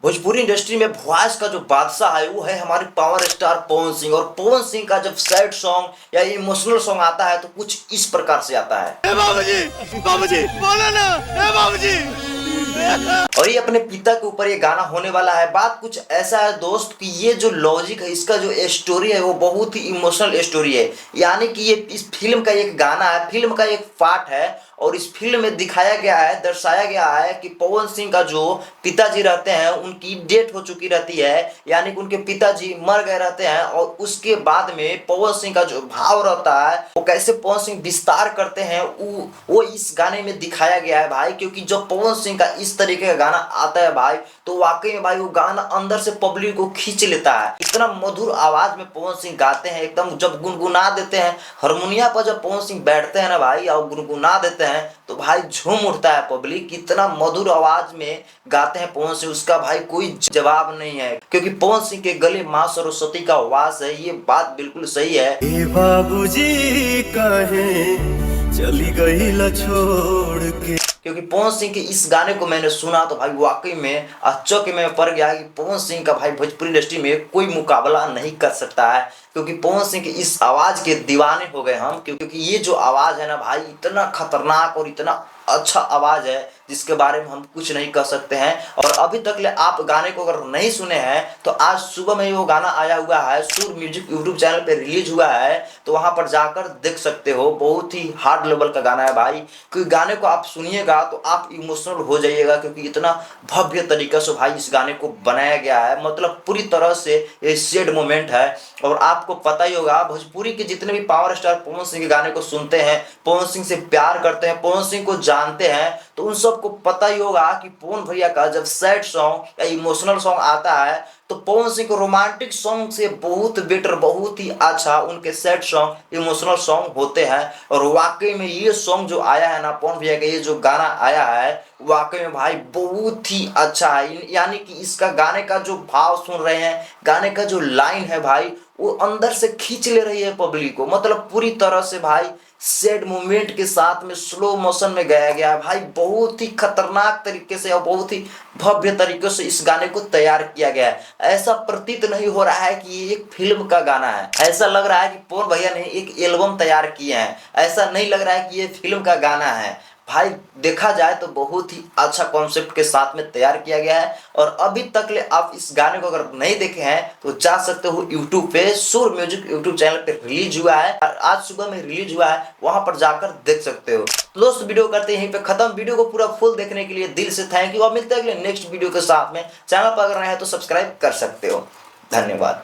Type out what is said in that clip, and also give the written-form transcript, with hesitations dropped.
Bhojpuri industry में voice का जो बादशाह है वो है हमारे पावर स्टार पवन सिंह। और पवन सिंह का जब सैड सॉन्ग या इमोशनल सॉन्ग आता है तो कुछ इस प्रकार से आता है। बाबूजी बोला ना, बाबूजी। और ये अपने पिता के ऊपर ये गाना होने वाला है। बात कुछ ऐसा है दोस्त कि ये जो लॉजिक है, इसका जो स्टोरी है वो बहुत ही इमोशनल स्टोरी है। यानी कि ये इस फिल्म का एक गाना है, फिल्म का एक पार्ट है। और इस फिल्म में दिखाया गया है, दर्शाया गया है कि पवन सिंह का जो पिताजी रहते हैं उनकी डेथ हो चुकी रहती है, यानी कि उनके पिताजी मर गए रहते हैं। और उसके बाद में पवन सिंह का जो भाव रहता है वो कैसे पवन सिंह विस्तार करते हैं वो इस गाने में दिखाया गया है भाई। क्योंकि जब पवन सिंह का इस तरीके का गाना आता है भाई तो वाकई में भाई वो गाना अंदर से पब्लिक को खींच लेता है। इतना मधुर आवाज में पवन सिंह गाते हैं, एकदम जब गुनगुना देते हैं हारमोनिया पर, जब पवन सिंह बैठते हैं ना भाई और गुनगुना देते हैं तो भाई झूम उठता है पब्लिक। इतना मधुर आवाज में गाते हैं पवन सिंह, उसका भाई कोई जवाब नहीं है। क्योंकि पवन सिंह के गले मां सरस्वती का वास है, ये बात बिल्कुल सही है। बाबूजी कहे चली गई ला छोड़ के। क्योंकि पवन सिंह के इस गाने को मैंने सुना तो भाई वाकई में अचक में पड़ गया कि पवन सिंह का भाई भोजपुरी इंडस्ट्री में कोई मुकाबला नहीं कर सकता है। क्योंकि पवन सिंह की इस आवाज के दीवाने हो गए हम। क्योंकि ये जो आवाज है ना भाई, इतना खतरनाक और इतना अच्छा आवाज है जिसके बारे में हम कुछ नहीं कह सकते हैं। और अभी तक ले आप गाने को अगर नहीं सुने हैं तो आज सुबह में ही वो गाना आया हुआ है, सुर म्यूजिक यूट्यूब चैनल पे रिलीज हुआ है, तो वहां पर जाकर देख सकते हो। बहुत ही हार्ड लेवल का गाना है भाई। क्योंकि गाने को आप सुनिएगा तो आप इमोशनल हो जाइएगा। क्योंकि इतना भव्य तरीके से भाई इस गाने को बनाया गया है, मतलब पूरी तरह से ये सैड मोमेंट है। और आपको पता ही होगा भोजपुरी के जितने भी पावर स्टार पवन सिंह के गाने को सुनते हैं, पवन सिंह से प्यार करते हैं, पवन सिंह को जानते हैं, तो उन सबको पता ही होगा कि पवन भैया का जब सैड सॉन्ग या इमोशनल सॉन्ग आता है तो पवन सिंह को रोमांटिक सॉन्ग से बहुत बेटर, बहुत ही अच्छा उनके सैड सॉन्ग इमोशनल सॉन्ग होते हैं। और वाकई में ये सॉन्ग जो आया है ना, पवन भैया का ये जो गाना आया है वाकई में भाई बहुत ही अच्छा है। यानी कि इसका गाने का जो भाव सुन रहे हैं, गाने का जो लाइन है भाई वो अंदर से खींच ले रही है पब्लिक को। मतलब पूरी तरह से भाई सैड मोमेंट के साथ में स्लो मोशन में गाया गया है भाई। बहुत ही खतरनाक तरीके से और बहुत ही भव्य तरीके से इस गाने को तैयार किया गया है। ऐसा प्रतीत नहीं हो रहा है कि ये एक फिल्म का गाना है, ऐसा लग रहा है कि पवन भैया ने एक एल्बम तैयार किए हैं। ऐसा नहीं लग रहा है कि ये फिल्म का गाना है भाई। देखा जाए तो बहुत ही अच्छा कॉन्सेप्ट के साथ में तैयार किया गया है। और अभी तक ले आप इस गाने को अगर नहीं देखे हैं तो जा सकते हो यूट्यूब पे, सुर म्यूजिक यूट्यूब चैनल पे रिलीज हुआ है, आज सुबह में रिलीज हुआ है, वहां पर जाकर देख सकते हो। तो दोस्त वीडियो करते हैं यहीं पे खत्म। वीडियो को पूरा फुल देखने के लिए दिल से थैंक यू। और मिलते हैं अगले नेक्स्ट वीडियो के साथ में। चैनल पर अगर नए हैं तो सब्सक्राइब कर सकते हो। धन्यवाद।